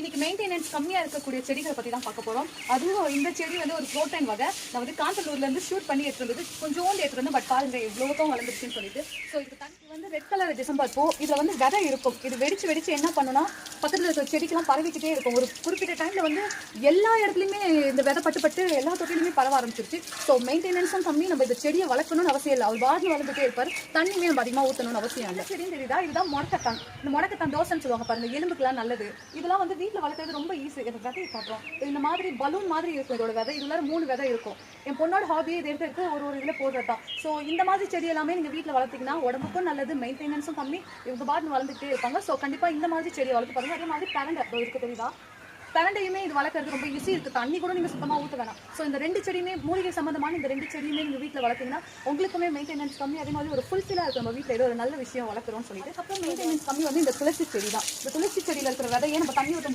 இன்னைக்கு மெயின்டெனன்ஸ் கம்மியா இருக்கக்கூடிய செடிகளை பத்தி தான் பார்க்க போறோம். அதுவும் இந்த செடி வந்து ஒரு புரோட்டன் வகை. நான் வந்து காந்தலூர்ல இருந்து ஷூட் பண்ணி எடுத்துருந்தது. கொஞ்சோண்டு எடுத்துருந்து பட் பாருங்க எவ்வளவுக்கும் வளர்ந்துருச்சுன்னு சொல்லிட்டு. ஸோ இது தண்ணி வந்து ரெட் கலர் டிசம்பர் பூ. இதுல வந்து விதை இருக்கும். இது வெடிச்சு வெடிச்சு என்ன பண்ணுன்னா பக்கத்துல இருக்கிற செடிக்கெல்லாம் பரவிக்கிட்டே இருக்கும். ஒரு குறிப்பிட்ட டைம்ல வந்து எல்லா இடத்துலையுமே இந்த விதை பட்டு எல்லா தொட்டிலுமே பரவ ஆரம்பிச்சிருச்சு. ஸோ மெயின்டெனன்ஸும் கம்மி. நம்ம இந்த செடியை வளர்க்கணும்னு அவசியம் இல்லை. அவர் வார்டு வளர்ந்துட்டே இருப்பார். தண்ணியுமே நம்ம அதிகமாக ஊற்றணும்னு அவசியம் இல்லை. செடியும் தெரியுதா, இதுதான் முடக்கத்தான். இந்த முடக்கத்தான் தோசைன்னு சொல்லுவாங்க பாருங்க, எலும்புக்குலாம் நல்லது. இதெல்லாம் வந்து வீட்டில் வளர்க்குறது ரொம்ப ஈஸி. இந்த விதையை காட்டுறோம். இந்த மாதிரி பலூன் மாதிரி இருக்கும் இதோட விதை. இதுல 3 விதை இருக்கும். என் பொண்ணோட ஹாபியை இதை எடுத்து ஒரு இதில் போடுறது தான். ஸோ இந்த மாதிரி செடி எல்லாமே நீங்கள் வீட்டில் வளர்த்தீங்கன்னா உடம்புக்கும் நல்லது, மெயின்டெனன்ஸும் கம்மி. இவங்க பாட்டு வளர்ந்துட்டே இருப்பாங்க. ஸோ கண்டிப்பாக இந்த மாதிரி செடியை வளர்த்து பாருங்க. அதே மாதிரி பரண்டை இருக்கு தெரியுதா, பரண்டையுமே இது வளர்க்குறது ரொம்ப ஈஸி. இருக்கு, தண்ணி கூட நீங்கள் சுத்தமாக ஊற்ற வேணாம். ஸோ இந்த 2 செடியுமே மூலிகை சம்மந்தமான இந்த 2 செடியுமே நீங்கள் வீட்டில் வளர்த்தீங்கன்னா உங்களுக்குமே மெயின்டெனன்ஸ் கம்மி. அதே மாதிரி ஒரு ஃபுல்ஃபில்லாக இருக்கும் நம்ம வீட்டில் ஏதோ ஒரு நல்ல விஷயம் வளர்க்குறோம்னு சொல்லிட்டு. அப்புறம் மெயின்டெனன்ஸ் கம்மி வந்து இந்த துளசி செடி தான். இந்த துளசி செடியில் இருக்கிற விதையை நம்ம தண்ணி ஊற்றும் போது